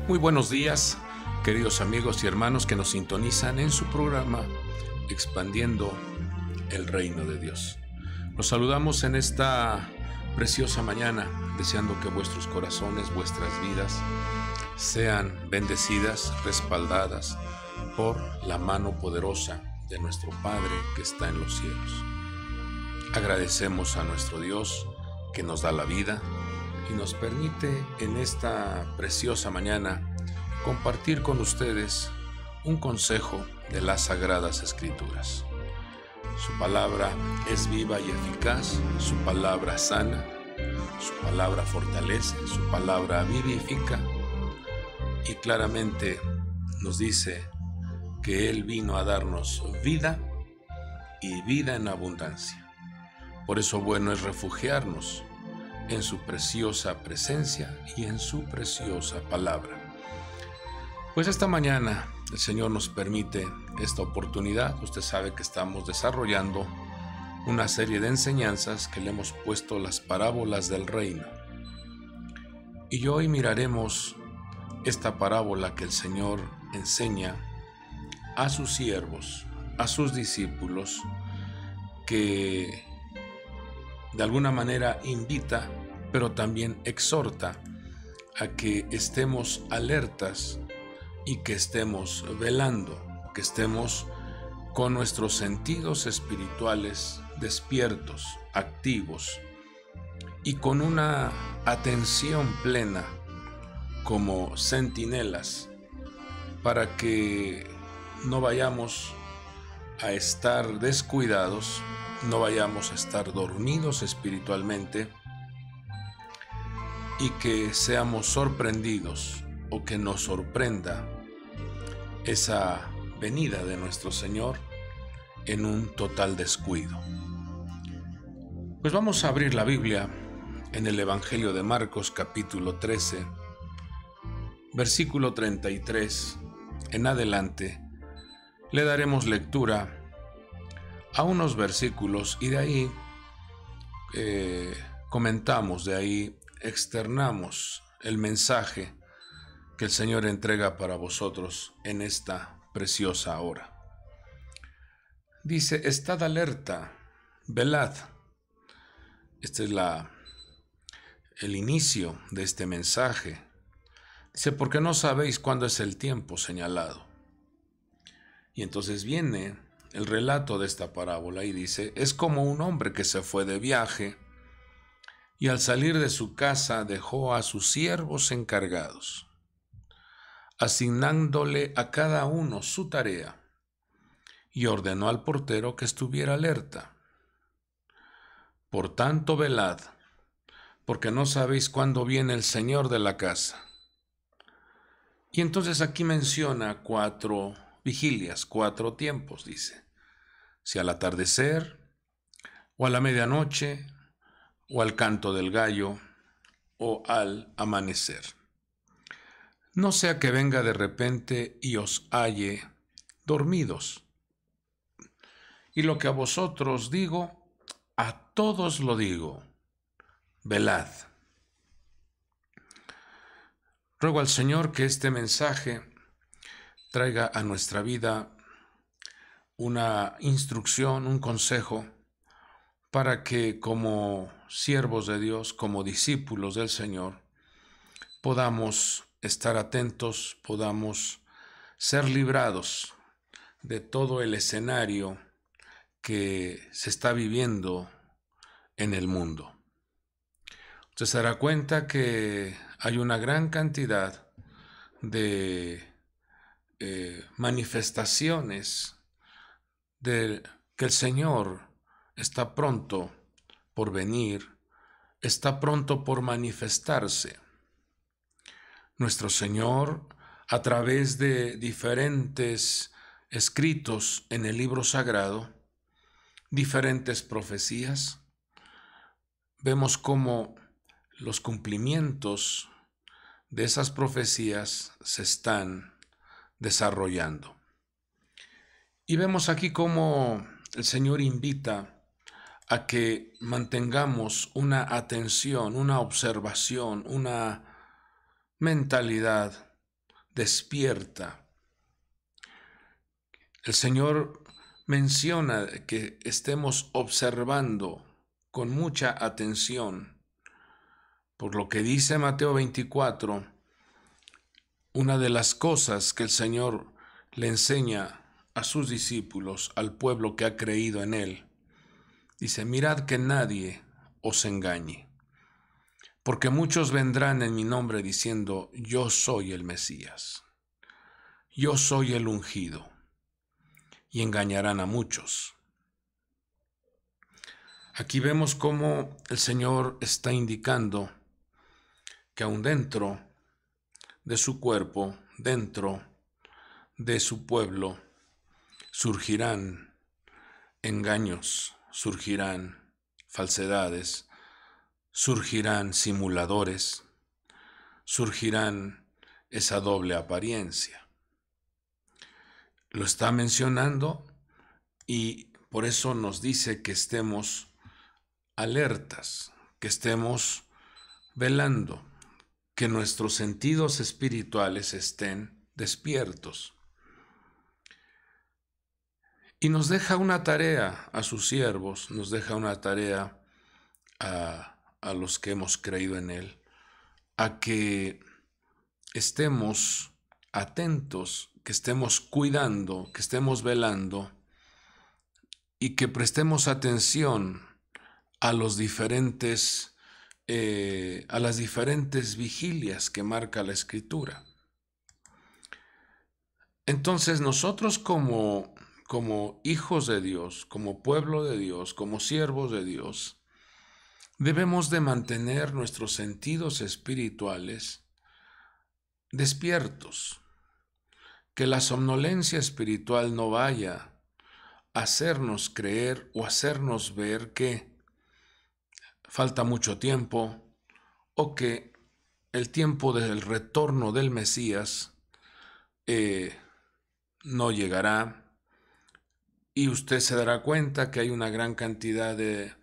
Muy buenos días, queridos amigos y hermanos que nos sintonizan en su programa Expandiendo el Reino de Dios. Los saludamos en esta preciosa mañana, deseando que vuestros corazones, vuestras vidas, sean bendecidas, respaldadas por la mano poderosa de nuestro Padre que está en los cielos. Agradecemos a nuestro Dios que nos da la vida y nos permite en esta preciosa mañana compartir con ustedes un consejo de las Sagradas Escrituras. Su palabra es viva y eficaz, su palabra sana, su palabra fortalece, su palabra vivifica y claramente nos dice que Él vino a darnos vida y vida en abundancia. Por eso bueno es refugiarnos en su preciosa presencia y en su preciosa palabra. Pues esta mañana el Señor nos permite esta oportunidad. Usted sabe que estamos desarrollando una serie de enseñanzas que le hemos puesto las parábolas del reino. Y hoy miraremos esta parábola que el Señor enseña a sus siervos, a sus discípulos, que de alguna manera invita, pero también exhorta a que estemos alertas y que estemos velando, que estemos con nuestros sentidos espirituales despiertos, activos y con una atención plena como centinelas para que no vayamos a estar descuidados, no vayamos a estar dormidos espiritualmente y que seamos sorprendidos o que nos sorprenda esa venida de nuestro Señor en un total descuido. Pues vamos a abrir la Biblia en el Evangelio de Marcos capítulo 13, versículo 33 en adelante. Le daremos lectura a unos versículos y de ahí comentamos, de ahí externamos el mensaje que el Señor entrega para vosotros en esta preciosa hora. Dice: estad alerta, velad. Este es el inicio de este mensaje. Dice: porque no sabéis cuándo es el tiempo señalado. Y entonces viene el relato de esta parábola y dice: es como un hombre que se fue de viaje y al salir de su casa dejó a sus siervos encargados, asignándole a cada uno su tarea, y ordenó al portero que estuviera alerta. Por tanto, velad, porque no sabéis cuándo viene el Señor de la casa. Y entonces aquí menciona 4 vigilias, 4 tiempos, dice: si al atardecer, o a la medianoche, o al canto del gallo, o al amanecer. No sea que venga de repente y os halle dormidos. Y lo que a vosotros digo, a todos lo digo: velad. Ruego al Señor que este mensaje traiga a nuestra vida una instrucción, un consejo, para que como siervos de Dios, como discípulos del Señor, podamos estar atentos, podamos ser librados de todo el escenario que se está viviendo en el mundo. Usted se dará cuenta que hay una gran cantidad de manifestaciones de que el Señor está pronto por venir, está pronto por manifestarse. Nuestro Señor, a través de diferentes escritos en el libro sagrado, diferentes profecías, vemos cómo los cumplimientos de esas profecías se están desarrollando. Y vemos aquí cómo el Señor invita a que mantengamos una atención, una observación, una mentalidad despierta. El Señor menciona que estemos observando con mucha atención. Por lo que dice Mateo 24, una de las cosas que el Señor le enseña a sus discípulos, al pueblo que ha creído en Él, dice: mirad que nadie os engañe, porque muchos vendrán en mi nombre diciendo: yo soy el Mesías, yo soy el ungido, y engañarán a muchos. Aquí vemos cómo el Señor está indicando que aún dentro de su cuerpo, dentro de su pueblo, surgirán engaños, surgirán falsedades, surgirán simuladores, surgirán esa doble apariencia. Lo está mencionando y por eso nos dice que estemos alertas, que estemos velando, que nuestros sentidos espirituales estén despiertos. Y nos deja una tarea a sus siervos, nos deja una tarea a los que hemos creído en Él, a que estemos atentos, que estemos cuidando, que estemos velando y que prestemos atención a las diferentes vigilias que marca la Escritura. Entonces nosotros como hijos de Dios, como pueblo de Dios, como siervos de Dios, debemos de mantener nuestros sentidos espirituales despiertos, que la somnolencia espiritual no vaya a hacernos creer o hacernos ver que falta mucho tiempo o que el tiempo del retorno del Mesías no llegará, y usted se dará cuenta que hay una gran cantidad de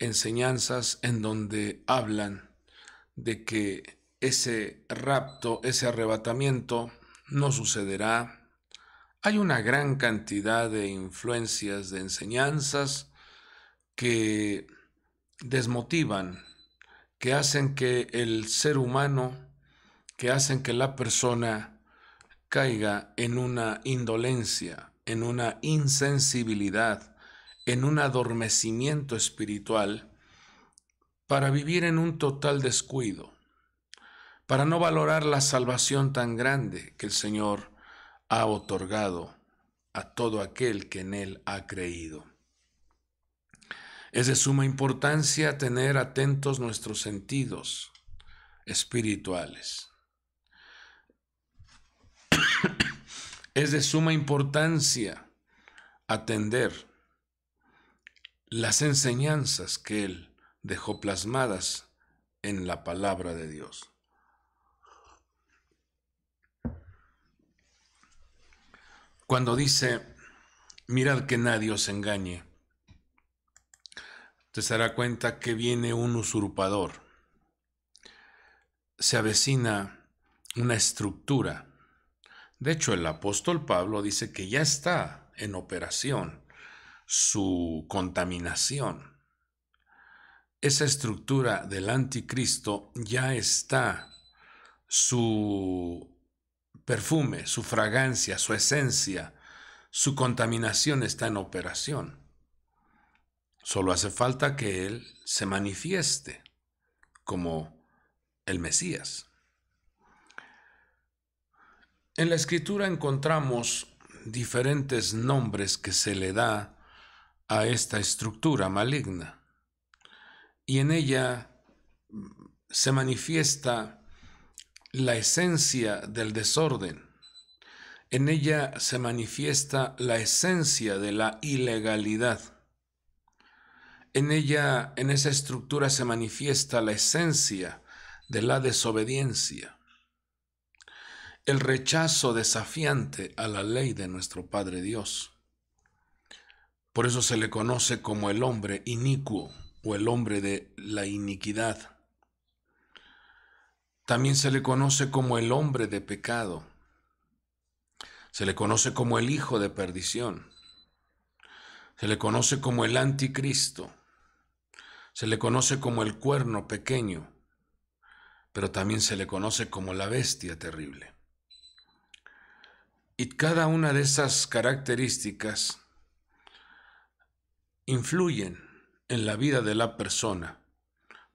enseñanzas en donde hablan de que ese rapto, ese arrebatamiento no sucederá. Hay una gran cantidad de influencias, de enseñanzas que desmotivan, que hacen que el ser humano, que hacen que la persona caiga en una indolencia, en una insensibilidad, en un adormecimiento espiritual, para vivir en un total descuido, para no valorar la salvación tan grande que el Señor ha otorgado a todo aquel que en Él ha creído. Es de suma importancia tener atentos nuestros sentidos espirituales. Es de suma importancia atender las enseñanzas que Él dejó plasmadas en la palabra de Dios. Cuando dice: mirad que nadie os engañe, te dará cuenta que viene un usurpador. Se avecina una estructura. De hecho, el apóstol Pablo dice que ya está en operación su contaminación. Esa estructura del anticristo ya está, su perfume, su fragancia, su esencia, su contaminación está en operación. Solo hace falta que Él se manifieste como el Mesías. En la Escritura encontramos diferentes nombres que se le da a esta estructura maligna, y en ella se manifiesta la esencia del desorden. En ella se manifiesta la esencia de la ilegalidad. En ella, en esa estructura, se manifiesta la esencia de la desobediencia, el rechazo desafiante a la ley de nuestro Padre Dios. Por eso se le conoce como el hombre inicuo o el hombre de la iniquidad. También se le conoce como el hombre de pecado. Se le conoce como el hijo de perdición. Se le conoce como el anticristo. Se le conoce como el cuerno pequeño, pero también se le conoce como la bestia terrible. Y cada una de esas características influyen en la vida de la persona,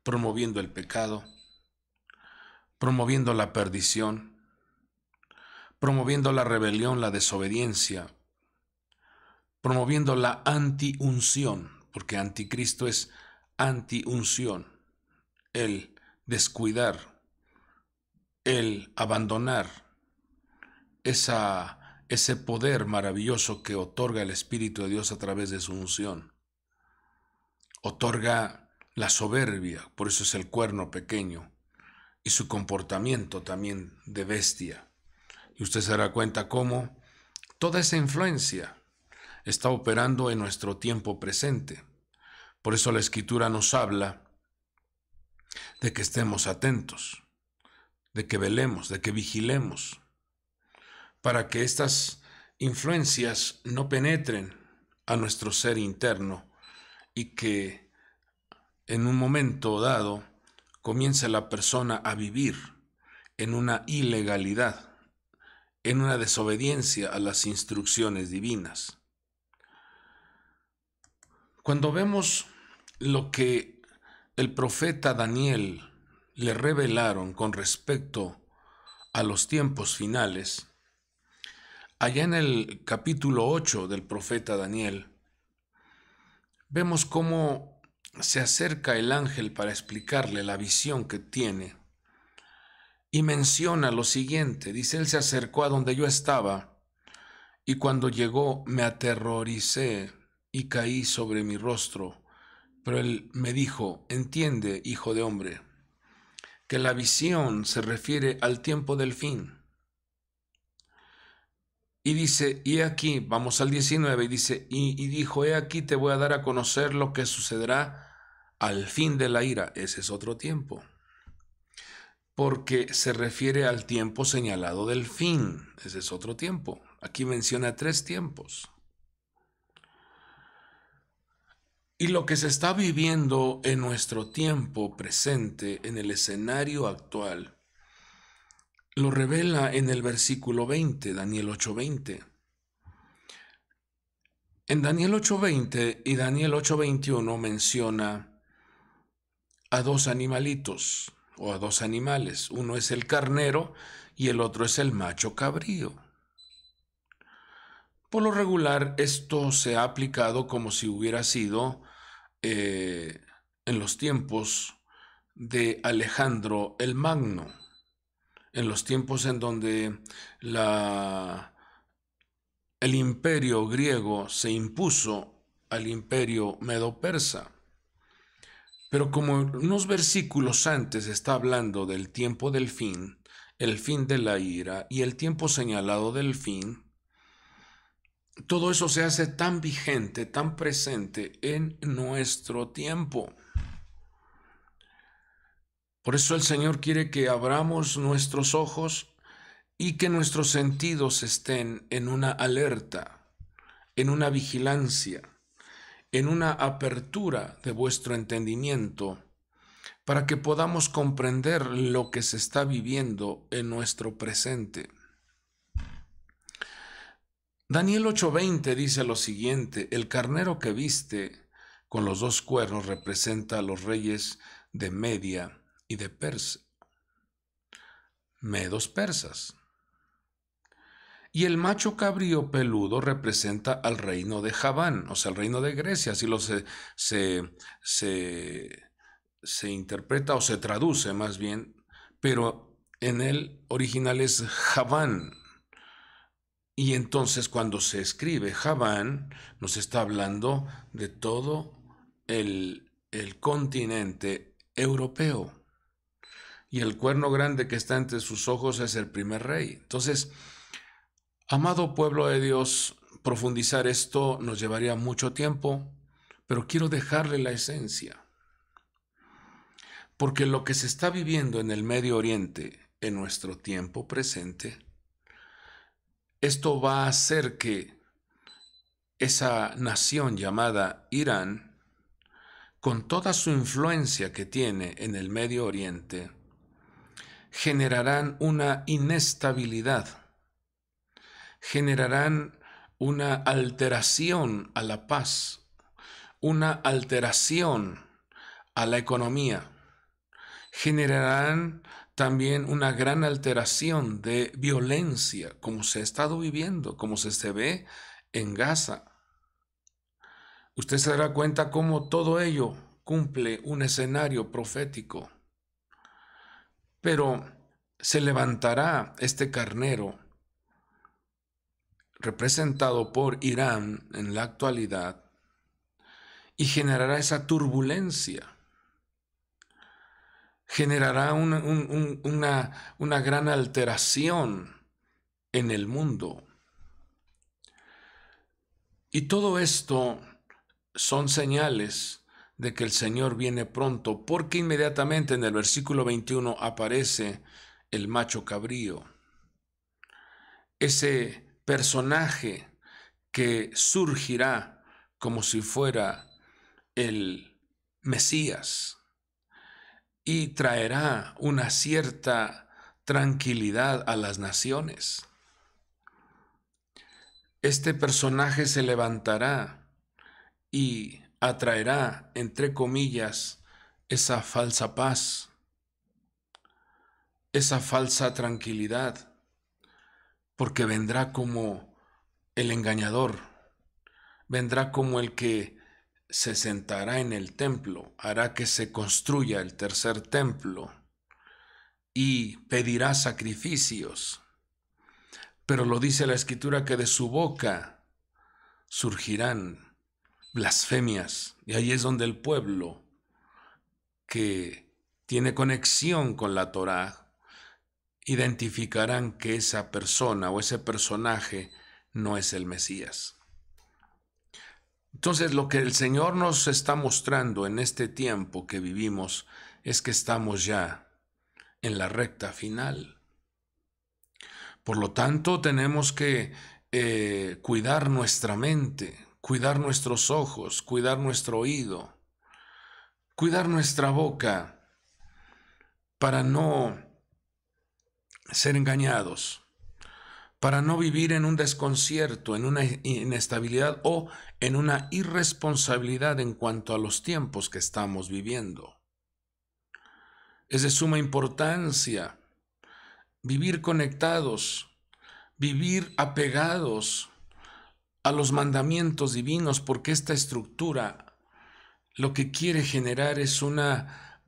promoviendo el pecado, promoviendo la perdición, promoviendo la rebelión, la desobediencia, promoviendo la antiunción, porque anticristo es antiunción, el descuidar, el abandonar ese poder maravilloso que otorga el Espíritu de Dios a través de su unción. Otorga la soberbia, por eso es el cuerno pequeño, y su comportamiento también de bestia. Y usted se dará cuenta cómo toda esa influencia está operando en nuestro tiempo presente. Por eso la Escritura nos habla de que estemos atentos, de que velemos, de que vigilemos, para que estas influencias no penetren a nuestro ser interno y que en un momento dado comience la persona a vivir en una ilegalidad, en una desobediencia a las instrucciones divinas. Cuando vemos lo que el profeta Daniel le revelaron con respecto a los tiempos finales, allá en el capítulo 8 del profeta Daniel, vemos cómo se acerca el ángel para explicarle la visión que tiene y menciona lo siguiente. Dice, él se acercó a donde yo estaba y cuando llegó me aterroricé y caí sobre mi rostro. Pero él me dijo, entiende, hijo de hombre, que la visión se refiere al tiempo del fin. Y dice, y aquí, vamos al 19, y dice, y dijo, he aquí te voy a dar a conocer lo que sucederá al fin de la ira. Ese es otro tiempo, porque se refiere al tiempo señalado del fin. Ese es otro tiempo. Aquí menciona 3 tiempos. Y lo que se está viviendo en nuestro tiempo presente, en el escenario actual, lo revela en el versículo 20, Daniel 8:20. En Daniel 8:20 y Daniel 8:21 menciona a 2 animalitos o a 2 animales. Uno es el carnero y el otro es el macho cabrío. Por lo regular, esto se ha aplicado como si hubiera sido en los tiempos de Alejandro el Magno, en los tiempos en donde el imperio griego se impuso al imperio medo-persa. Pero como unos versículos antes está hablando del tiempo del fin, el fin de la ira y el tiempo señalado del fin, todo eso se hace tan vigente, tan presente en nuestro tiempo. Por eso el Señor quiere que abramos nuestros ojos y que nuestros sentidos estén en una alerta, en una vigilancia, en una apertura de vuestro entendimiento, para que podamos comprender lo que se está viviendo en nuestro presente. Daniel 8:20 dice lo siguiente, el carnero que viste con los 2 cuernos representa a los reyes de Media y de Persia, medos persas. Y el macho cabrío peludo representa al reino de Javán, o sea, el reino de Grecia, así se interpreta o se traduce más bien, pero en el original es Javán. Y entonces cuando se escribe Javán, nos está hablando de todo el continente europeo. Y el cuerno grande que está entre sus ojos es el primer rey. Entonces, amado pueblo de Dios, profundizar esto nos llevaría mucho tiempo, pero quiero dejarle la esencia. Porque lo que se está viviendo en el Medio Oriente en nuestro tiempo presente esto va a hacer que esa nación llamada Irán, con toda su influencia que tiene en el Medio Oriente, generarán una inestabilidad, generarán una alteración a la paz, una alteración a la economía, generarán también una gran alteración de violencia, como se ha estado viviendo, como se ve en Gaza. Usted se dará cuenta cómo todo ello cumple un escenario profético. Pero se levantará este carnero, representado por Irán en la actualidad, y generará esa turbulencia. Generará una gran alteración en el mundo. Y todo esto son señales de que el Señor viene pronto, porque inmediatamente en el versículo 21 aparece el macho cabrío, ese personaje que surgirá como si fuera el Mesías y traerá una cierta tranquilidad a las naciones. Este personaje se levantará y atraerá, entre comillas, esa falsa paz, esa falsa tranquilidad, porque vendrá como el engañador, vendrá como el que se sentará en el templo, hará que se construya el tercer templo y pedirá sacrificios. Pero lo dice la Escritura que de su boca surgirán blasfemias, y ahí es donde el pueblo que tiene conexión con la Torá identificarán que esa persona o ese personaje no es el Mesías. Entonces, lo que el Señor nos está mostrando en este tiempo que vivimos es que estamos ya en la recta final. Por lo tanto, tenemos que cuidar nuestra mente, cuidar nuestros ojos, cuidar nuestro oído, cuidar nuestra boca para no ser engañados, para no vivir en un desconcierto, en una inestabilidad o en una irresponsabilidad en cuanto a los tiempos que estamos viviendo. Es de suma importancia vivir conectados, vivir apegados a los mandamientos divinos, porque esta estructura lo que quiere generar es una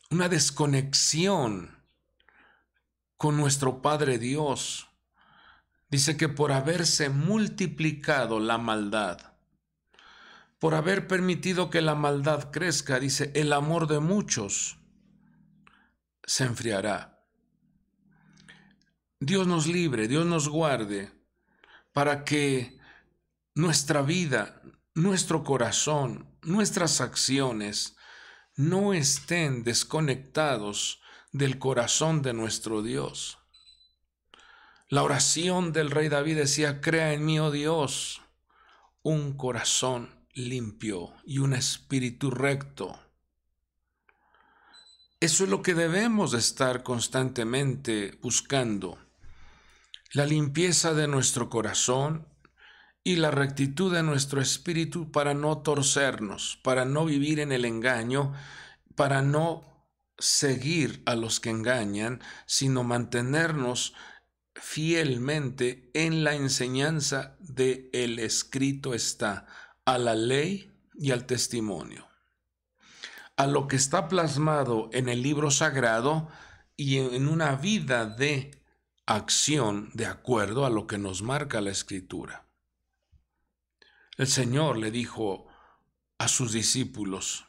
desconexión con nuestro Padre Dios. Dice que por haberse multiplicado la maldad, por haber permitido que la maldad crezca, dice, el amor de muchos se enfriará. Dios nos libre, Dios nos guarde, para que nuestra vida, nuestro corazón, nuestras acciones no estén desconectados del corazón de nuestro Dios. La oración del rey David decía, crea en mí, oh Dios, un corazón limpio y un espíritu recto. Eso es lo que debemos de estar constantemente buscando. La limpieza de nuestro corazón y la rectitud de nuestro espíritu para no torcernos, para no vivir en el engaño, para no seguir a los que engañan, sino mantenernos fielmente en la enseñanza de el escrito está, a la ley y al testimonio, a lo que está plasmado en el libro sagrado y en una vida de acción de acuerdo a lo que nos marca la Escritura. El Señor le dijo a sus discípulos,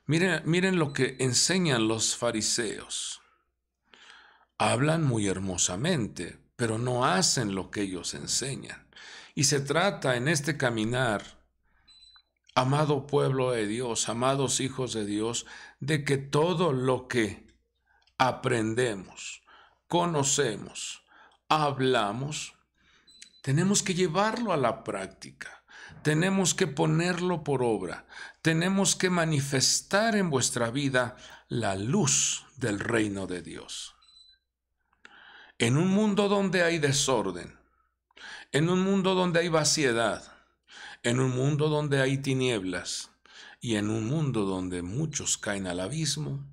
miren lo que enseñan los fariseos. Hablan muy hermosamente, pero no hacen lo que ellos enseñan. Y se trata en este caminar, amado pueblo de Dios, amados hijos de Dios, de que todo lo que aprendemos, conocemos, hablamos, tenemos que llevarlo a la práctica, tenemos que ponerlo por obra, tenemos que manifestar en vuestra vida la luz del reino de Dios. En un mundo donde hay desorden, en un mundo donde hay vaciedad, en un mundo donde hay tinieblas y en un mundo donde muchos caen al abismo,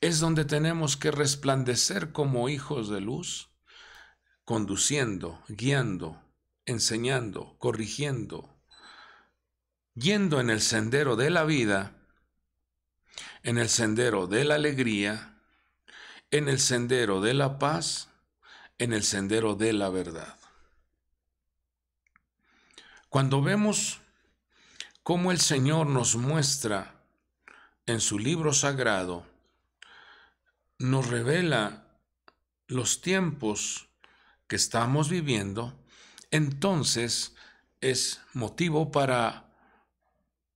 es donde tenemos que resplandecer como hijos de luz, conduciendo, guiando, enseñando, corrigiendo, yendo en el sendero de la vida, en el sendero de la alegría, en el sendero de la paz, en el sendero de la verdad. Cuando vemos cómo el Señor nos muestra en su libro sagrado, nos revela los tiempos que estamos viviendo, entonces es motivo para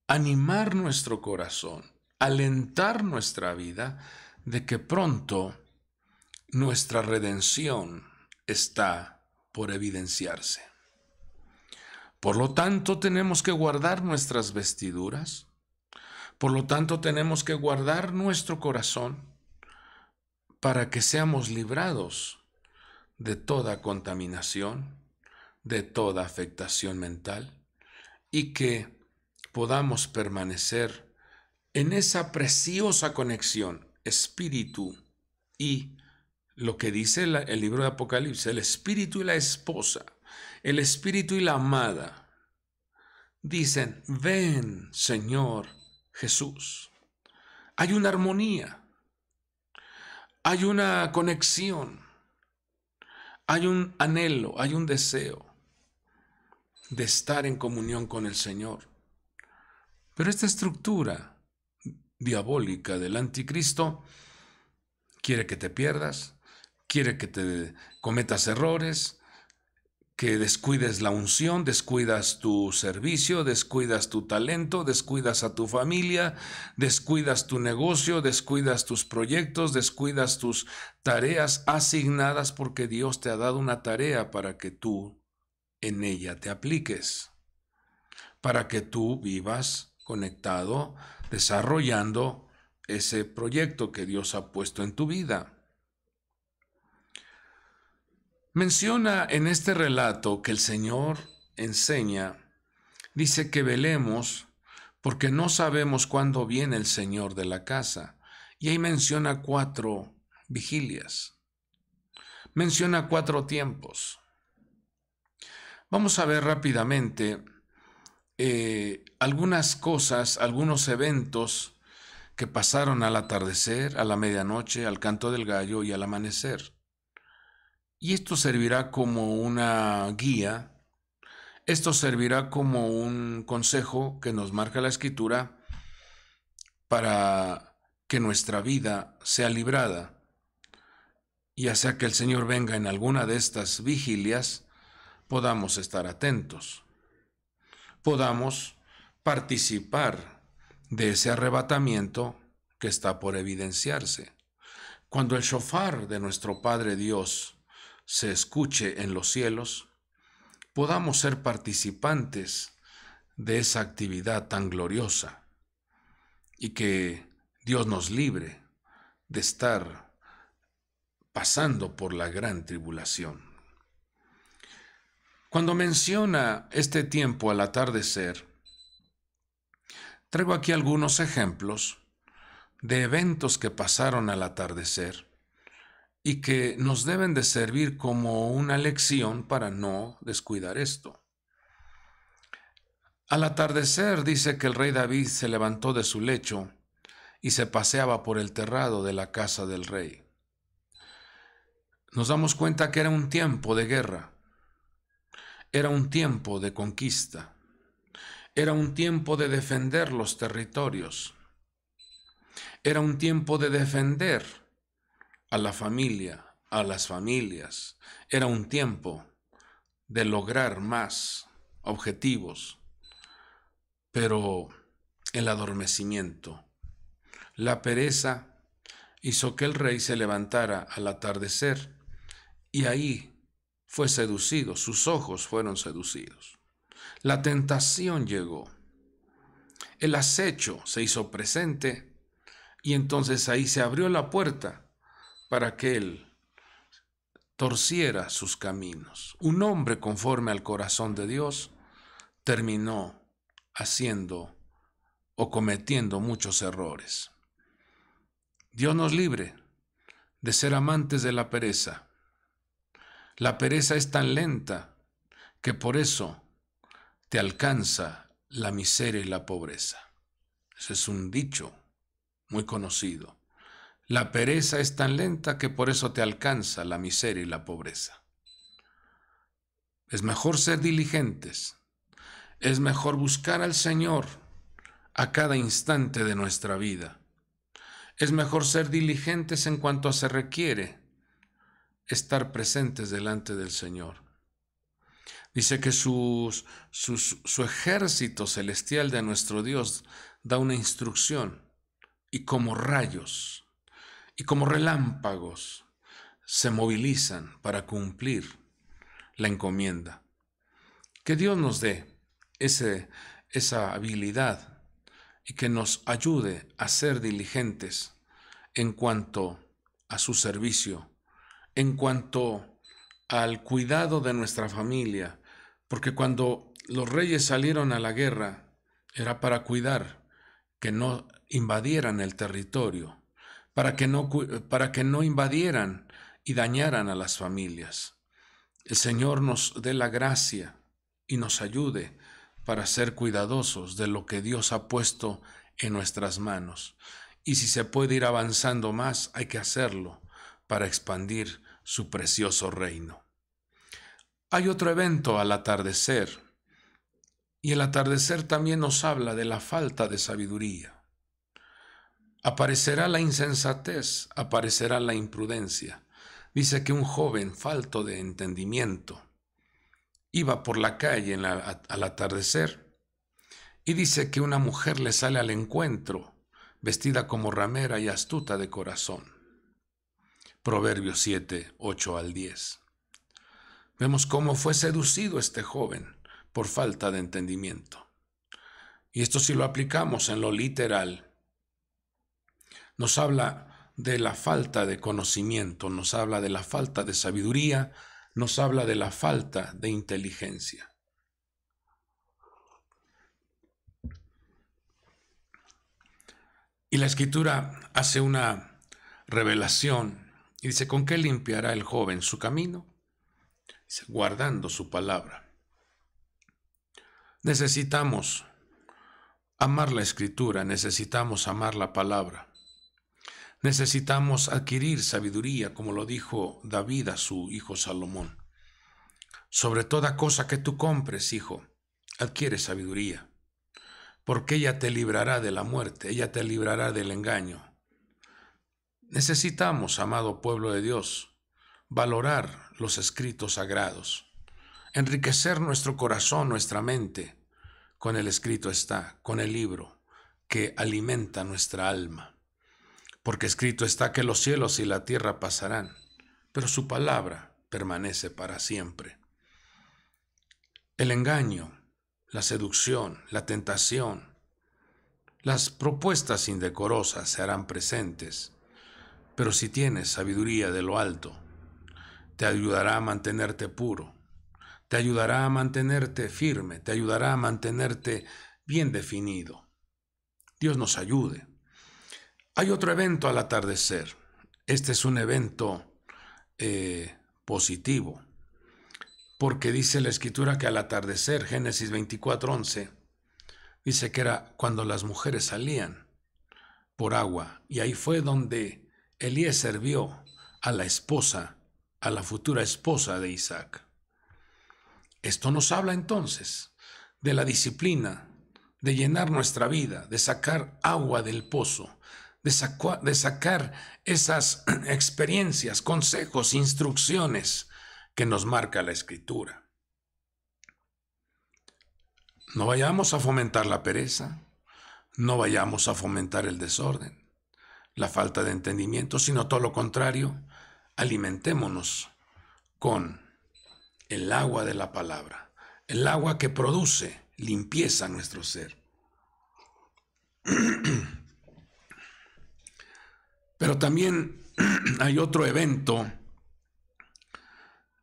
animar nuestro corazón, alentar nuestra vida de que pronto nuestra redención está por evidenciarse. Por lo tanto, tenemos que guardar nuestras vestiduras, por lo tanto, tenemos que guardar nuestro corazón para que seamos librados de toda contaminación, de toda afectación mental, y que podamos permanecer en esa preciosa conexión, espíritu y lo que dice el libro de Apocalipsis, el espíritu y la esposa, el espíritu y la amada, dicen, ven, Señor Jesús. Hay una armonía, hay una conexión, hay un anhelo, hay un deseo de estar en comunión con el Señor. Pero esta estructura diabólica del anticristo quiere que te pierdas, quiere que te cometas errores, que descuides la unción, descuidas tu servicio, descuidas tu talento, descuidas a tu familia, descuidas tu negocio, descuidas tus proyectos, descuidas tus tareas asignadas, porque Dios te ha dado una tarea para que tú en ella te apliques, para que tú vivas conectado, desarrollando ese proyecto que Dios ha puesto en tu vida. Menciona en este relato que el Señor enseña, dice que velemos porque no sabemos cuándo viene el Señor de la casa. Y ahí menciona 4 vigilias, menciona 4 tiempos. Vamos a ver rápidamente algunas cosas, algunos eventos que pasaron al atardecer, a la medianoche, al canto del gallo y al amanecer. Y esto servirá como una guía, esto servirá como un consejo que nos marca la Escritura para que nuestra vida sea librada. Ya sea que el Señor venga en alguna de estas vigilias, podamos estar atentos, podamos participar de ese arrebatamiento que está por evidenciarse. Cuando el shofar de nuestro Padre Dios se escuche en los cielos, podamos ser participantes de esa actividad tan gloriosa y que Dios nos libre de estar pasando por la gran tribulación. Cuando menciona este tiempo al atardecer, traigo aquí algunos ejemplos de eventos que pasaron al atardecer y que nos deben de servir como una lección para no descuidar esto. Al atardecer dice que el rey David se levantó de su lecho y se paseaba por el terrado de la casa del rey. Nos damos cuenta que era un tiempo de guerra, era un tiempo de conquista, era un tiempo de defender los territorios, era un tiempo de defender a la familia, a las familias. Era un tiempo de lograr más objetivos, pero el adormecimiento, la pereza hizo que el rey se levantara al atardecer y ahí fue seducido, sus ojos fueron seducidos. La tentación llegó, el acecho se hizo presente y entonces ahí se abrió la puerta para que él torciera sus caminos. Un hombre conforme al corazón de Dios terminó haciendo o cometiendo muchos errores. Dios nos libre de ser amantes de la pereza. La pereza es tan lenta que por eso te alcanza la miseria y la pobreza. Ese es un dicho muy conocido. La pereza es tan lenta que por eso te alcanza la miseria y la pobreza. Es mejor ser diligentes. Es mejor buscar al Señor a cada instante de nuestra vida. Es mejor ser diligentes en cuanto se requiere estar presentes delante del Señor. Dice que su ejército celestial de nuestro Dios da una instrucción y como rayos y como relámpagos se movilizan para cumplir la encomienda. Que Dios nos dé esa habilidad y que nos ayude a ser diligentes en cuanto a su servicio, en cuanto al cuidado de nuestra familia, porque cuando los reyes salieron a la guerra era para cuidar que no invadieran el territorio, para que no invadieran y dañaran a las familias. El Señor nos dé la gracia y nos ayude para ser cuidadosos de lo que Dios ha puesto en nuestras manos. Y si se puede ir avanzando más, hay que hacerlo para expandir su precioso reino. Hay otro evento al atardecer, y el atardecer también nos habla de la falta de sabiduría. Aparecerá la insensatez, aparecerá la imprudencia. Dice que un joven falto de entendimiento iba por la calle al atardecer y dice que una mujer le sale al encuentro, vestida como ramera y astuta de corazón. Proverbios 7, 8 al 10. Vemos cómo fue seducido este joven por falta de entendimiento. Y esto si lo aplicamos en lo literal, nos habla de la falta de conocimiento, nos habla de la falta de sabiduría, nos habla de la falta de inteligencia. Y la Escritura hace una revelación y dice, ¿con qué limpiará el joven su camino? Dice, guardando su palabra. Necesitamos amar la Escritura, necesitamos amar la palabra. Necesitamos adquirir sabiduría, como lo dijo David a su hijo Salomón. Sobre toda cosa que tú compres, hijo, adquiere sabiduría, porque ella te librará de la muerte, ella te librará del engaño. Necesitamos, amado pueblo de Dios, valorar los escritos sagrados, enriquecer nuestro corazón, nuestra mente, con el escrito está, con el libro que alimenta nuestra alma. Porque escrito está que los cielos y la tierra pasarán, pero su palabra permanece para siempre. El engaño, la seducción, la tentación, las propuestas indecorosas se harán presentes, pero si tienes sabiduría de lo alto, te ayudará a mantenerte puro, te ayudará a mantenerte firme, te ayudará a mantenerte bien definido. Dios nos ayude. Hay otro evento al atardecer. Este es un evento positivo, porque dice la Escritura que al atardecer, Génesis 24:11, dice que era cuando las mujeres salían por agua, y ahí fue donde Eliezer vio a la esposa, a la futura esposa de Isaac. Esto nos habla entonces de la disciplina, de llenar nuestra vida, de sacar agua del pozo, de sacar esas experiencias, consejos, instrucciones que nos marca la Escritura. No vayamos a fomentar la pereza, no vayamos a fomentar el desorden, la falta de entendimiento, sino todo lo contrario, alimentémonos con el agua de la palabra, el agua que produce limpieza en nuestro ser. Pero también hay otro evento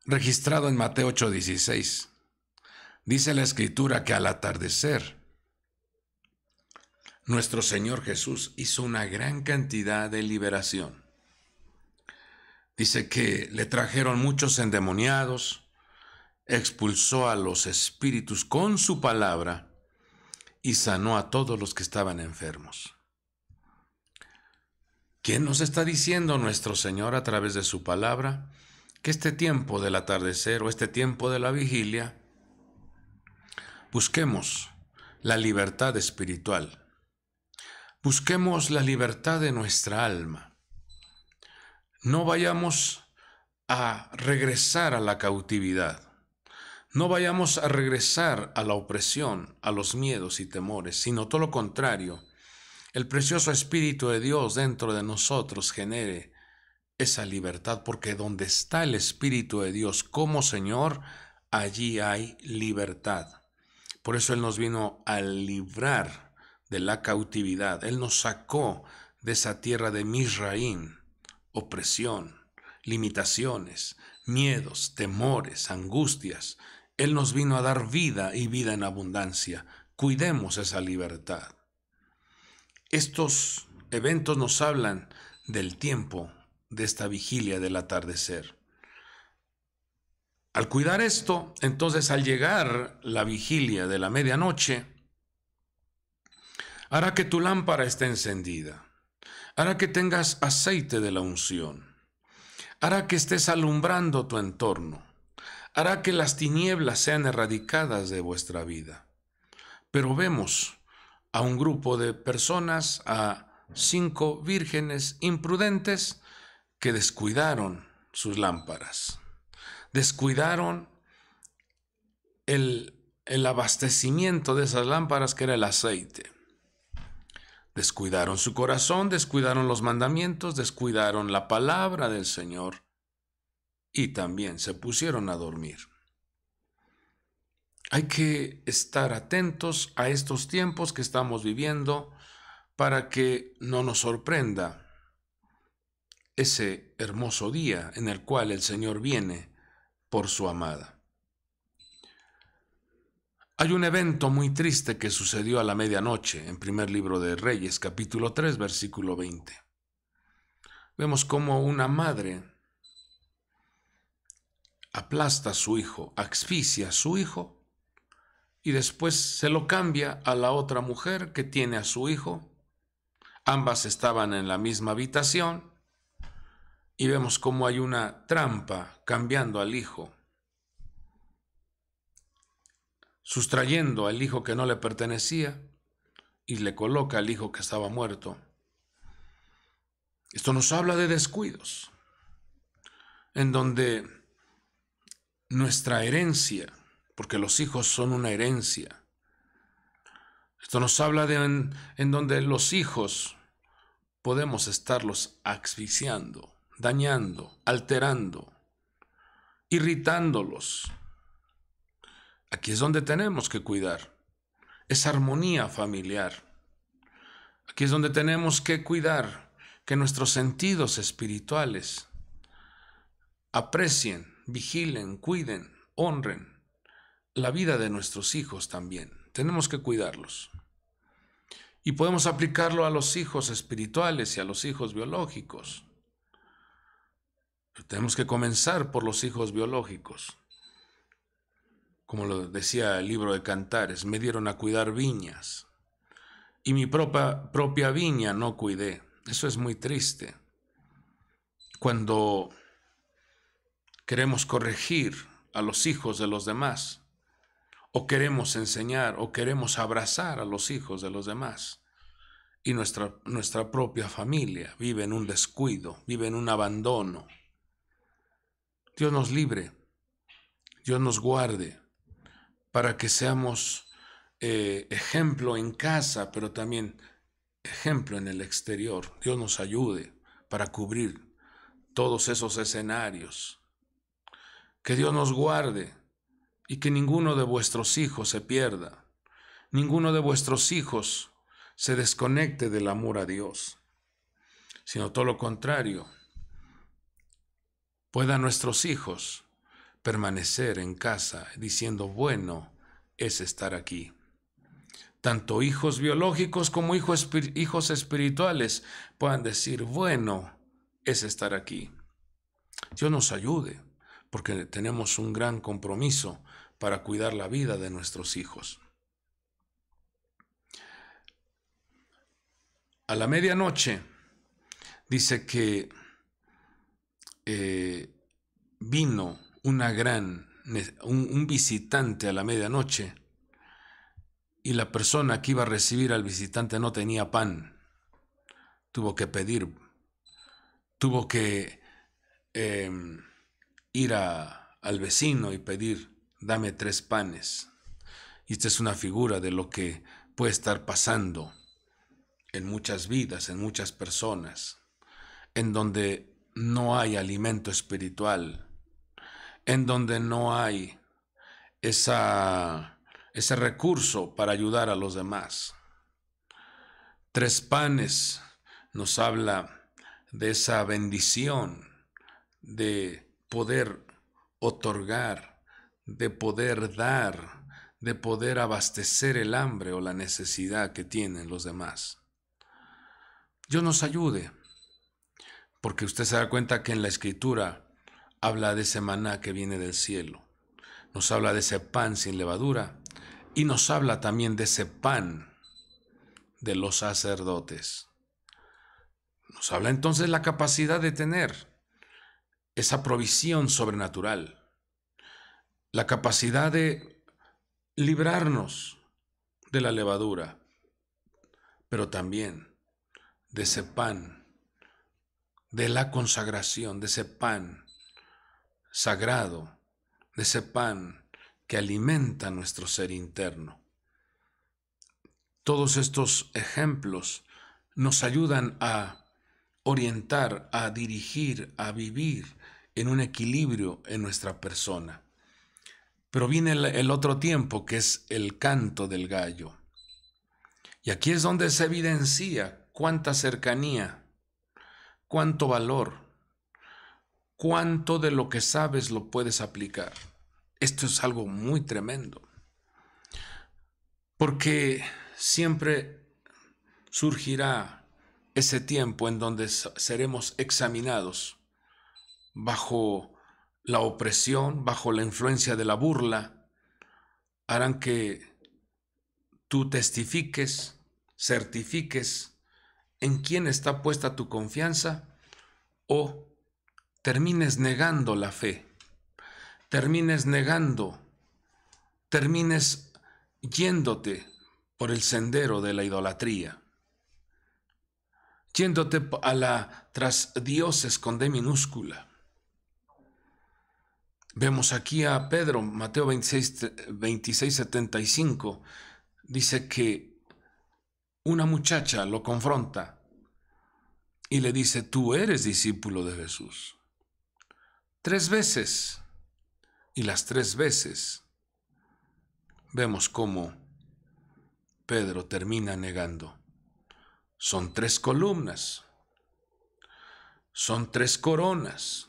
registrado en Mateo 8:16. Dice la Escritura que al atardecer, nuestro Señor Jesús hizo una gran cantidad de liberación. Dice que le trajeron muchos endemoniados, expulsó a los espíritus con su palabra y sanó a todos los que estaban enfermos. ¿Quién nos está diciendo nuestro Señor a través de su palabra? Que este tiempo del atardecer o este tiempo de la vigilia, busquemos la libertad espiritual. Busquemos la libertad de nuestra alma. No vayamos a regresar a la cautividad. No vayamos a regresar a la opresión, a los miedos y temores, sino todo lo contrario. El precioso Espíritu de Dios dentro de nosotros genere esa libertad, porque donde está el Espíritu de Dios como Señor, allí hay libertad. Por eso Él nos vino a librar de la cautividad. Él nos sacó de esa tierra de Misraín, opresión, limitaciones, miedos, temores, angustias. Él nos vino a dar vida y vida en abundancia. Cuidemos esa libertad. Estos eventos nos hablan del tiempo de esta vigilia del atardecer. Al cuidar esto, entonces al llegar la vigilia de la medianoche, hará que tu lámpara esté encendida, hará que tengas aceite de la unción, hará que estés alumbrando tu entorno, hará que las tinieblas sean erradicadas de vuestra vida. Pero vemos a un grupo de personas, a 5 vírgenes imprudentes que descuidaron sus lámparas, descuidaron el abastecimiento de esas lámparas, que era el aceite. Descuidaron su corazón, descuidaron los mandamientos, descuidaron la palabra del Señor y también se pusieron a dormir. Hay que estar atentos a estos tiempos que estamos viviendo para que no nos sorprenda ese hermoso día en el cual el Señor viene por su amada. Hay un evento muy triste que sucedió a la medianoche en primer libro de Reyes, capítulo 3, versículo 20. Vemos cómo una madre aplasta a su hijo, asfixia a su hijo y después se lo cambia a la otra mujer que tiene a su hijo. Ambas estaban en la misma habitación y vemos cómo hay una trampa cambiando al hijo, sustrayendo al hijo que no le pertenecía y le coloca al hijo que estaba muerto. Esto nos habla de descuidos, en donde nuestra herencia, porque los hijos son una herencia, esto nos habla de en donde los hijos podemos estarlos asfixiando, dañando, alterando, irritándolos. Aquí es donde tenemos que cuidar esa armonía familiar. Aquí es donde tenemos que cuidar que nuestros sentidos espirituales aprecien, vigilen, cuiden, honren la vida de nuestros hijos también. Tenemos que cuidarlos. Y podemos aplicarlo a los hijos espirituales y a los hijos biológicos. Pero tenemos que comenzar por los hijos biológicos. Como lo decía el libro de Cantares, me dieron a cuidar viñas y mi propia viña no cuidé. Eso es muy triste. Cuando queremos corregir a los hijos de los demás, o queremos enseñar, o queremos abrazar a los hijos de los demás, y nuestra propia familia vive en un descuido, vive en un abandono. Dios nos libre, Dios nos guarde, para que seamos ejemplo en casa, pero también ejemplo en el exterior. Dios nos ayude para cubrir todos esos escenarios. Que Dios nos guarde y que ninguno de vuestros hijos se pierda. Ninguno de vuestros hijos se desconecte del amor a Dios, sino todo lo contrario. Puedan nuestros hijos permanecer en casa diciendo, bueno es estar aquí. Tanto hijos biológicos como hijos espirituales puedan decir, bueno es estar aquí. Dios nos ayude, porque tenemos un gran compromiso para cuidar la vida de nuestros hijos. A la medianoche dice que vino un visitante a la medianoche, y la persona que iba a recibir al visitante no tenía pan. Tuvo que pedir, tuvo que ir al vecino y pedir, dame 3 panes. Y esta es una figura de lo que puede estar pasando en muchas vidas, en muchas personas, en donde no hay alimento espiritual, en donde no hay ese recurso para ayudar a los demás. 3 panes nos habla de esa bendición, de poder otorgar, de poder dar, de poder abastecer el hambre o la necesidad que tienen los demás. Dios nos ayude, porque usted se da cuenta que en la Escritura habla de ese maná que viene del cielo. Nos habla de ese pan sin levadura y nos habla también de ese pan de los sacerdotes. Nos habla entonces la capacidad de tener esa provisión sobrenatural, la capacidad de librarnos de la levadura, pero también de ese pan, de la consagración, de ese pan sagrado, de ese pan que alimenta nuestro ser interno. Todos estos ejemplos nos ayudan a orientar, a dirigir, a vivir en un equilibrio en nuestra persona. Pero viene el otro tiempo, que es el canto del gallo. Y aquí es donde se evidencia cuánta cercanía, cuánto valor, cuánto de lo que sabes lo puedes aplicar. Esto es algo muy tremendo, porque siempre surgirá ese tiempo en donde seremos examinados bajo la opresión, bajo la influencia de la burla. Harán que tú testifiques, certifiques en quién está puesta tu confianza, o termines negando la fe, termines yéndote por el sendero de la idolatría, yéndote tras dioses con D minúscula. Vemos aquí a Pedro, Mateo 26:75, dice que una muchacha lo confronta y le dice, tú eres discípulo de Jesús. 3 veces, y las 3 veces vemos cómo Pedro termina negando. Son 3 columnas, son 3 coronas,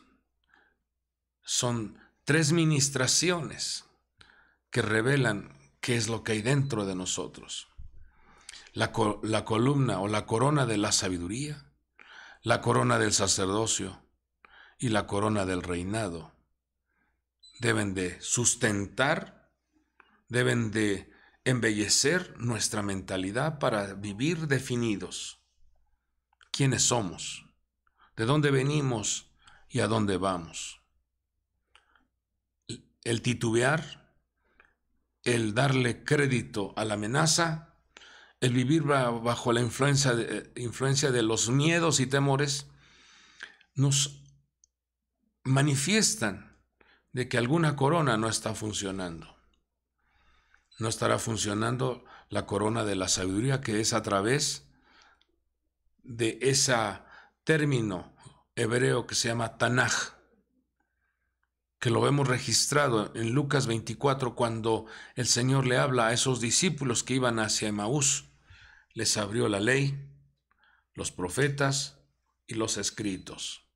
son 3 ministraciones que revelan qué es lo que hay dentro de nosotros. La columna o la corona de la sabiduría, la corona del sacerdocio y la corona del reinado deben de sustentar, deben de embellecer nuestra mentalidad para vivir definidos. ¿Quiénes somos? ¿De dónde venimos y a dónde vamos? El titubear, el darle crédito a la amenaza, el vivir bajo la influencia de los miedos y temores, nos manifiestan de que alguna corona no está funcionando. No estará funcionando la corona de la sabiduría, que es a través de ese término hebreo que se llama Tanaj, que lo vemos registrado en Lucas 24, cuando el Señor le habla a esos discípulos que iban hacia Emaús. Les abrió la ley, los profetas y los escritos.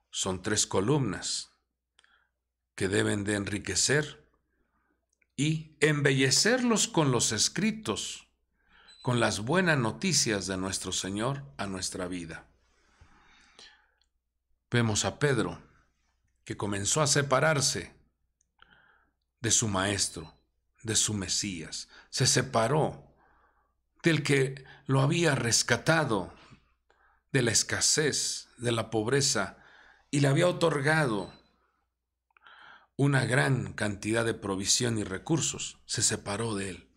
Son 3 columnas que deben de enriquecer y embellecerlos con los escritos, con las buenas noticias de nuestro Señor a nuestra vida. Vemos a Pedro, que comenzó a separarse de su maestro, de su Mesías. Se separó del que lo había rescatado de la escasez, de la pobreza, y le había otorgado una gran cantidad de provisión y recursos. Se separó de él.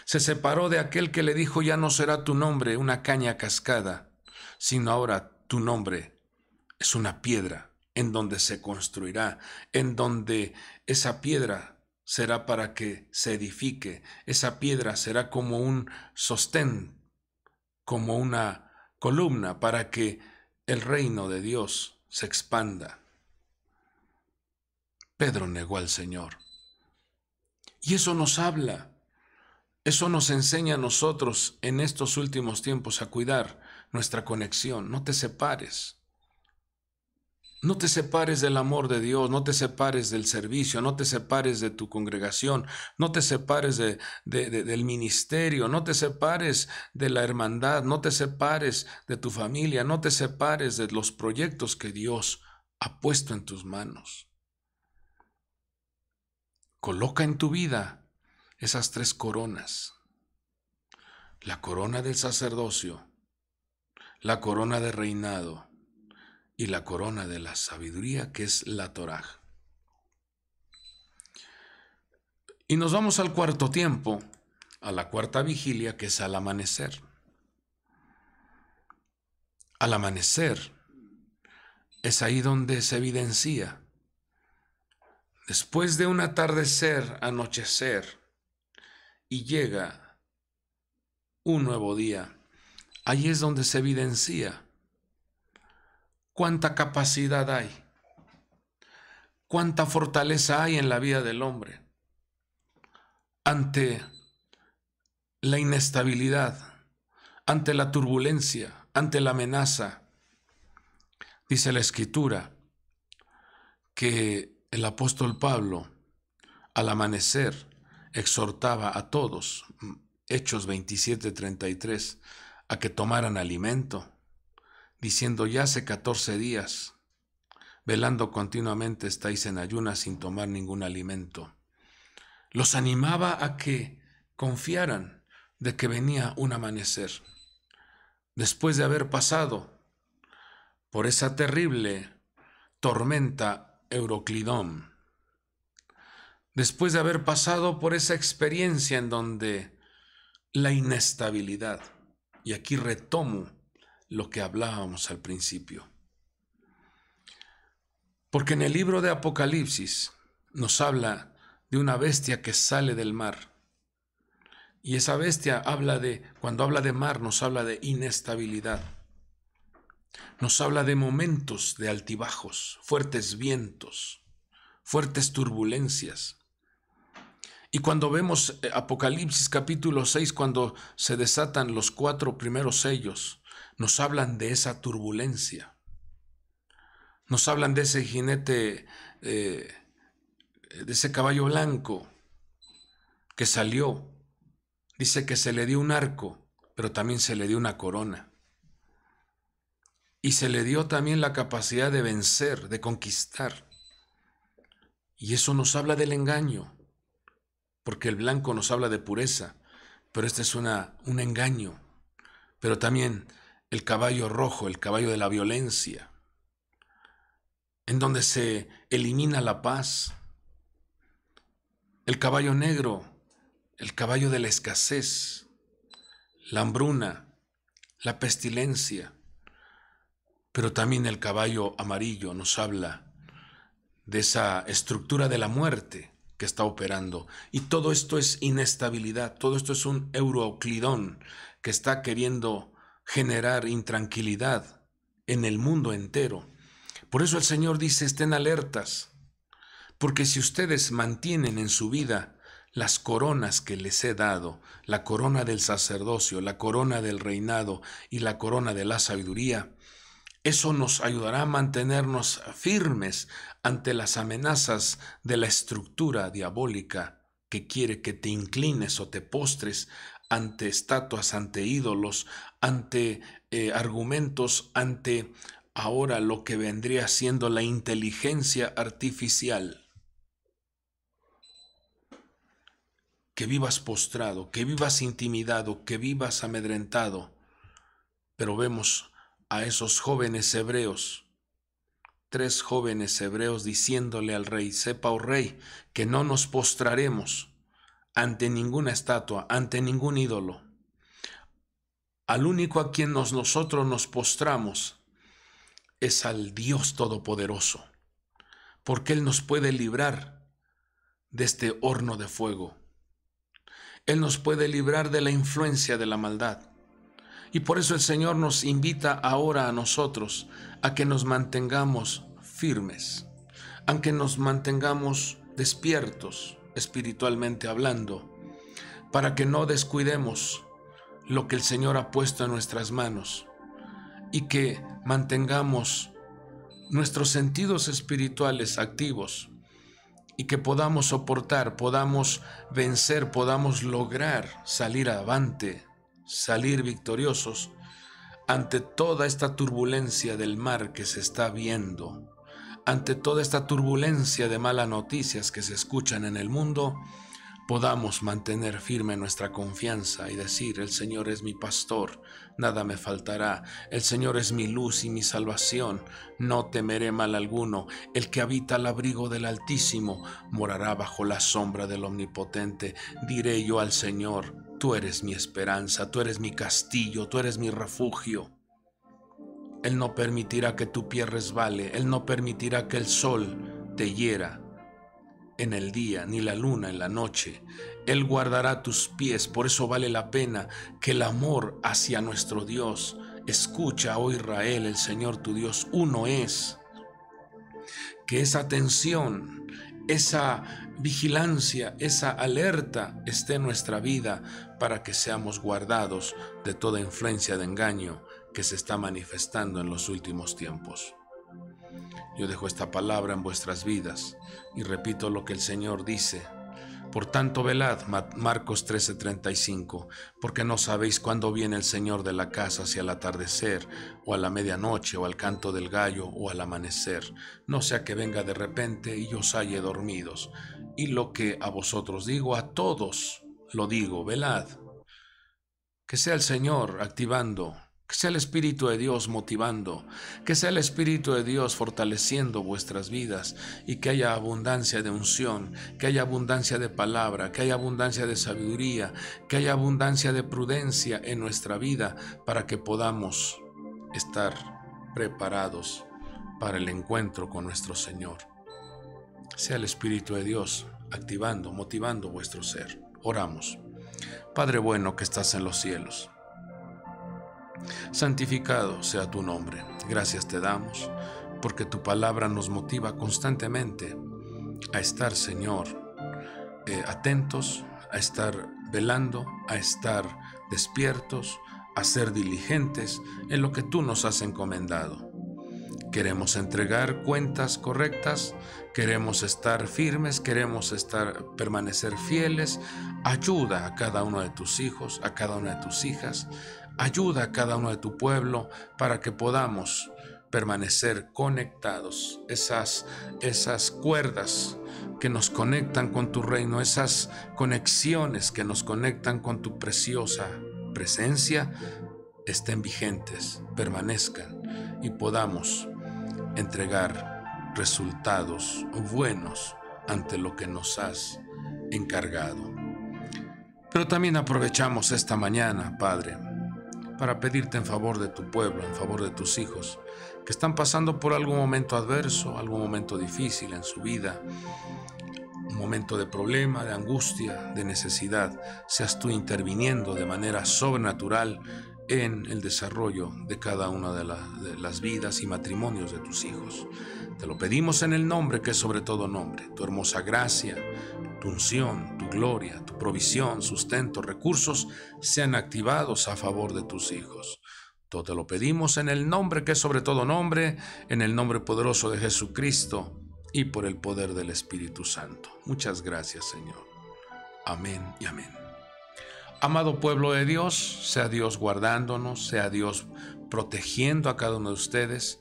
Se separó de aquel que le dijo: ya no será tu nombre una caña cascada, sino ahora tu nombre es una piedra en donde se construirá, en donde esa piedra será para que se edifique. Esa piedra será como un sostén, como una columna para que el reino de Dios se expanda. Pedro negó al Señor. Y eso nos habla, eso nos enseña a nosotros en estos últimos tiempos a cuidar nuestra conexión. No te separes. No te separes del amor de Dios, no te separes del servicio, no te separes de tu congregación, no te separes del ministerio, no te separes de la hermandad, no te separes de tu familia, no te separes de los proyectos que Dios ha puesto en tus manos. Coloca en tu vida esas 3 coronas: la corona del sacerdocio, la corona de reinado y la corona de la sabiduría, que es la Torá. Y nos vamos al cuarto tiempo, a la cuarta vigilia, que es al amanecer. Al amanecer es ahí donde se evidencia, después de un atardecer, anochecer, y llega un nuevo día. Ahí es donde se evidencia cuánta capacidad hay, cuánta fortaleza hay en la vida del hombre ante la inestabilidad, ante la turbulencia, ante la amenaza. Dice la Escritura que el apóstol Pablo, al amanecer, exhortaba a todos, Hechos 27:33, a que tomaran alimento, diciendo: ya hace 14 días, velando continuamente, estáis en ayunas sin tomar ningún alimento. Los animaba a que confiaran de que venía un amanecer. Después de haber pasado por esa terrible tormenta Euroclidón, después de haber pasado por esa experiencia en donde la inestabilidad, y aquí retomo lo que hablábamos al principio, porque en el libro de Apocalipsis nos habla de una bestia que sale del mar, y esa bestia cuando habla de mar, nos habla de inestabilidad, nos habla de momentos de altibajos, fuertes vientos, fuertes turbulencias. Y cuando vemos Apocalipsis capítulo 6, cuando se desatan los 4 primeros sellos, nos hablan de esa turbulencia. Nos hablan de ese jinete, de ese caballo blanco que salió. Dice que se le dio un arco, pero también se le dio una corona. Y se le dio también la capacidad de vencer, de conquistar. Y eso nos habla del engaño, porque el blanco nos habla de pureza, pero este es un engaño. Pero también el caballo rojo, el caballo de la violencia, en donde se elimina la paz. El caballo negro, el caballo de la escasez, la hambruna, la pestilencia. Pero también el caballo amarillo nos habla de esa estructura de la muerte que está operando. Y todo esto es inestabilidad, todo esto es un Euroclidón que está queriendo generar intranquilidad en el mundo entero, Por eso el Señor dice, estén alertas, porque si ustedes mantienen en su vida las coronas que les he dado, la corona del sacerdocio, la corona del reinado y la corona de la sabiduría, eso nos ayudará a mantenernos firmes ante las amenazas de la estructura diabólica que quiere que te inclines o te postres ante estatuas, ante ídolos, ante argumentos, ante ahora lo que vendría siendo la inteligencia artificial. Que vivas postrado, que vivas intimidado, que vivas amedrentado. Pero vemos a esos jóvenes hebreos, 3 jóvenes hebreos diciéndole al rey, sepa, oh rey, que no nos postraremos ante ninguna estatua, ante ningún ídolo. Al único a quien nosotros nos postramos es al Dios Todopoderoso, porque Él nos puede librar de este horno de fuego. Él nos puede librar de la influencia de la maldad. Y por eso el Señor nos invita ahora a nosotros a que nos mantengamos firmes, a que nos mantengamos despiertos espiritualmente hablando, para que no descuidemos lo que el Señor ha puesto en nuestras manos y que mantengamos nuestros sentidos espirituales activos y que podamos soportar, podamos vencer, podamos lograr salir avante, salir victoriosos ante toda esta turbulencia del mar que se está viendo, ante toda esta turbulencia de malas noticias que se escuchan en el mundo. Podamos mantener firme nuestra confianza y decir, el Señor es mi pastor, nada me faltará, el Señor es mi luz y mi salvación, no temeré mal alguno, el que habita al abrigo del Altísimo morará bajo la sombra del Omnipotente. Diré yo al Señor, tú eres mi esperanza, tú eres mi castillo, tú eres mi refugio. Él no permitirá que tu pie resbale, Él no permitirá que el sol te hiera en el día, ni la luna en la noche. Él guardará tus pies. Por eso vale la pena que el amor hacia nuestro Dios. Escucha, oh Israel, el Señor tu Dios uno es. Que esa atención, esa vigilancia, esa alerta esté en nuestra vida para que seamos guardados de toda influencia de engaño que se está manifestando en los últimos tiempos. Yo dejo esta palabra en vuestras vidas y repito lo que el Señor dice. Por tanto, velad, Marcos 13:35, porque no sabéis cuándo viene el Señor de la casa, si al atardecer, o a la medianoche, o al canto del gallo, o al amanecer, no sea que venga de repente y os halle dormidos. Y lo que a vosotros digo, a todos lo digo, velad. Que sea el Señor activando, que sea el Espíritu de Dios motivando, que sea el Espíritu de Dios fortaleciendo vuestras vidas y que haya abundancia de unción, que haya abundancia de palabra, que haya abundancia de sabiduría, que haya abundancia de prudencia en nuestra vida para que podamos estar preparados para el encuentro con nuestro Señor. Sea el Espíritu de Dios activando, motivando vuestro ser. Oramos. Padre bueno que estás en los cielos, santificado sea tu nombre. Gracias te damos porque tu palabra nos motiva constantemente a estar, Señor, atentos, a estar velando, a estar despiertos, a ser diligentes en lo que tú nos has encomendado. Queremos entregar cuentas correctas, queremos estar firmes, queremos permanecer fieles. Ayuda a cada uno de tus hijos, a cada una de tus hijas. Ayuda a cada uno de tu pueblo para que podamos permanecer conectados. Esas cuerdas que nos conectan con tu reino, esas conexiones que nos conectan con tu preciosa presencia, estén vigentes, permanezcan y podamos entregar resultados buenos ante lo que nos has encargado. Pero también aprovechamos esta mañana, Padre, para pedirte en favor de tu pueblo, en favor de tus hijos, que están pasando por algún momento adverso, algún momento difícil en su vida, un momento de problema, de angustia, de necesidad. Seas tú interviniendo de manera sobrenatural en el desarrollo de cada una de las vidas y matrimonios de tus hijos. Te lo pedimos en el nombre que es sobre todo nombre. Tu hermosa gracia, tu unción, tu gloria, tu provisión, sustento, recursos sean activados a favor de tus hijos. Todo te lo pedimos en el nombre que es sobre todo nombre, en el nombre poderoso de Jesucristo y por el poder del Espíritu Santo. Muchas gracias, Señor. Amén y amén. Amado pueblo de Dios, sea Dios guardándonos, sea Dios protegiendo a cada uno de ustedes.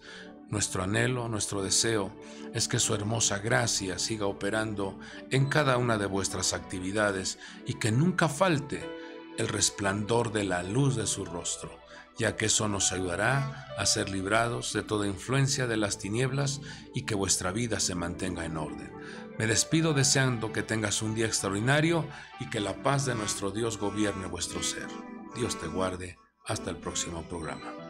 Nuestro anhelo, nuestro deseo es que su hermosa gracia siga operando en cada una de vuestras actividades y que nunca falte el resplandor de la luz de su rostro, ya que eso nos ayudará a ser librados de toda influencia de las tinieblas y que vuestra vida se mantenga en orden. Me despido deseando que tengas un día extraordinario y que la paz de nuestro Dios gobierne vuestro ser. Dios te guarde. Hasta el próximo programa.